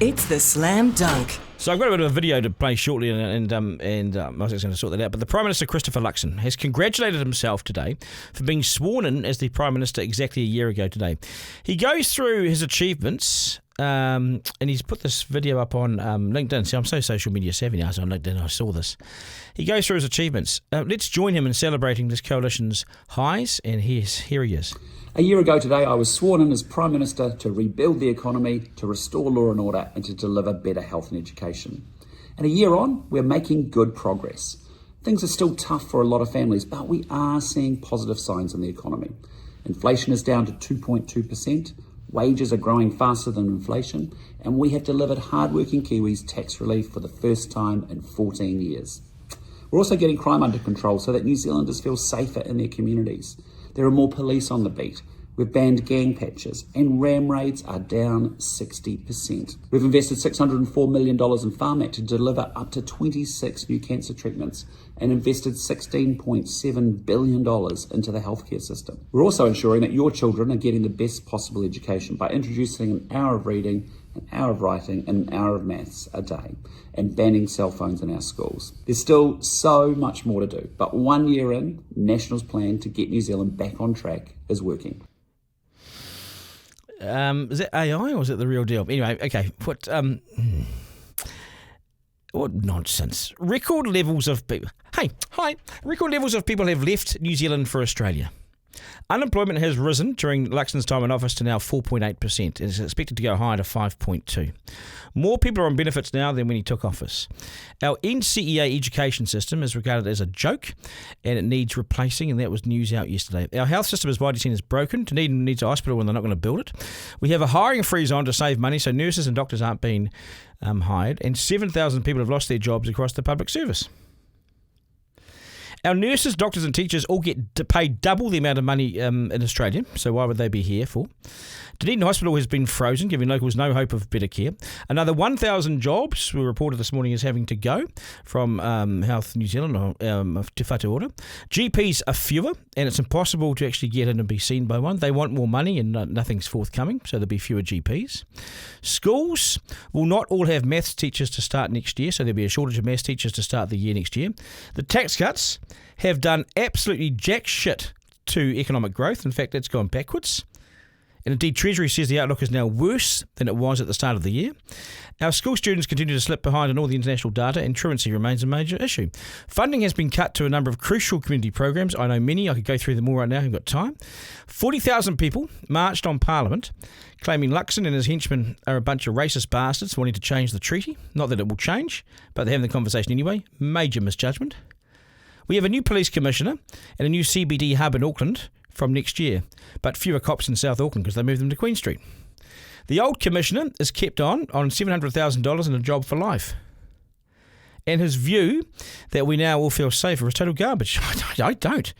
It's the Slam Dunk. So I've got a bit of a video to play shortly, and I was just going to sort that out. But the Prime Minister, Christopher Luxon, has congratulated himself today for being sworn in as the Prime Minister exactly a year ago today. He goes through his achievements, and he's put this video up on LinkedIn. See, I'm so social media savvy now, so on LinkedIn I saw this. He goes through his achievements. Let's join him in celebrating this coalition's highs, and here he is. A year ago today, I was sworn in as Prime Minister to rebuild the economy, to restore law and order, and to deliver better health and education. And a year on, we're making good progress. Things are still tough for a lot of families, but we are seeing positive signs in the economy. Inflation is down to 2.2%, wages are growing faster than inflation, and we have delivered hardworking Kiwis tax relief for the first time in 14 years. We're also getting crime under control so that New Zealanders feel safer in their communities. There are more police on the beat. We've banned gang patches and ram raids are down 60%. We've invested $604 million in Pharmac to deliver up to 26 new cancer treatments and invested $16.7 billion into the healthcare system. We're also ensuring that your children are getting the best possible education by introducing an hour of reading, an hour of writing and an hour of maths a day and banning cell phones in our schools. There's still so much more to do, but 1 year in, National's plan to get New Zealand back on track is working. Is it AI or is it the real deal? Anyway, okay. What nonsense. Record levels of people. Record levels of people have left New Zealand for Australia. Unemployment has risen during Luxon's time in office to now 4.8%. It is expected to go higher to 5.2%. More people are on benefits now than when he took office. Our NCEA education system is regarded as a joke and it needs replacing, and that was news out yesterday. Our health system is widely seen as broken. Dunedin needs a hospital when they're not going to build it. We have a hiring freeze on to save money, so nurses and doctors aren't being hired, and 7,000 people have lost their jobs across the public service. Our nurses, doctors and teachers all get paid double the amount of money in Australia, so why would they be here for? Dunedin Hospital has been frozen, giving locals no hope of better care. Another 1,000 jobs were reported this morning as having to go from Health New Zealand to Whatu Ora. GPs are fewer, and it's impossible to actually get in and be seen by one. They want more money and nothing's forthcoming, so there'll be fewer GPs. Schools will not all have maths teachers to start next year, so there'll be a shortage of maths teachers to start the year next year. The tax cuts have done absolutely jack shit to economic growth. In fact, it's gone backwards. And indeed, Treasury says the outlook is now worse than it was at the start of the year. Our school students continue to slip behind in all the international data, and truancy remains a major issue. Funding has been cut to a number of crucial community programs. I know many. I could go through them all right now. I haven't got time. 40,000 people marched on Parliament, claiming Luxon and his henchmen are a bunch of racist bastards wanting to change the treaty. Not that it will change, but they're having the conversation anyway. Major misjudgment. We have a new police commissioner and a new CBD hub in Auckland from next year, but fewer cops in South Auckland because they moved them to Queen Street. The old commissioner is kept on $700,000 and a job for life. And his view that we now all feel safer is total garbage. I don't.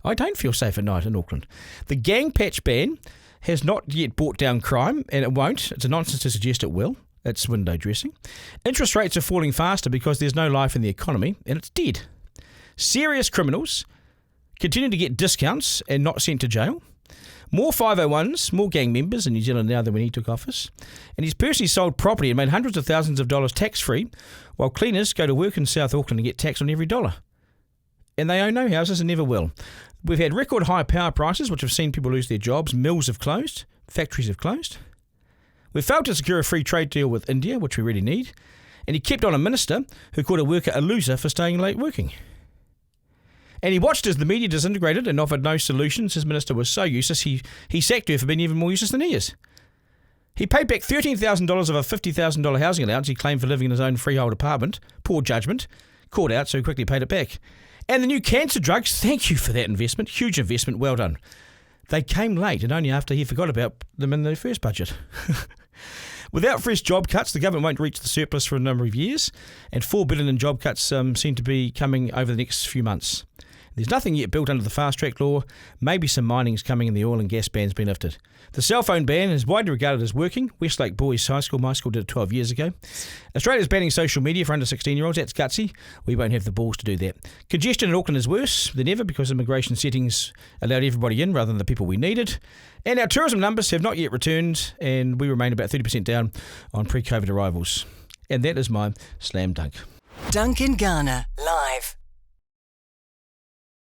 I don't feel safe at night in Auckland. The gang patch ban has not yet brought down crime, and it won't. It's a nonsense to suggest it will. It's window dressing. Interest rates are falling faster because there's no life in the economy, and it's dead. Serious criminals continue to get discounts and not sent to jail. More 501s, more gang members in New Zealand now than when he took office. And he's personally sold property and made hundreds of thousands of dollars tax-free, while cleaners go to work in South Auckland and get taxed on every dollar. And they own no houses and never will. We've had record high power prices, which have seen people lose their jobs. Mills have closed. Factories have closed. We've failed to secure a free trade deal with India, which we really need. And he kept on a minister who called a worker a loser for staying late working. And he watched as the media disintegrated and offered no solutions. His minister was so useless, he sacked her for being even more useless than he is. He paid back $13,000 of a $50,000 housing allowance he claimed for living in his own freehold apartment. Poor judgment. Caught out, so he quickly paid it back. And the new cancer drugs, thank you for that investment. Huge investment, well done. They came late and only after he forgot about them in the first budget. Without fresh job cuts, the government won't reach the surplus for a number of years, and $4 billion in job cuts seem to be coming over the next few months. There's nothing yet built under the fast-track law. Maybe some mining's coming and the oil and gas ban's been lifted. The cell phone ban is widely regarded as working. Westlake Boys High School, my school, did it 12 years ago. Australia's banning social media for under 16-year-olds. That's gutsy. We won't have the balls to do that. Congestion in Auckland is worse than ever because immigration settings allowed everybody in rather than the people we needed. And our tourism numbers have not yet returned, and we remain about 30% down on pre-COVID arrivals. And that is my slam dunk. Duncan Garner, live.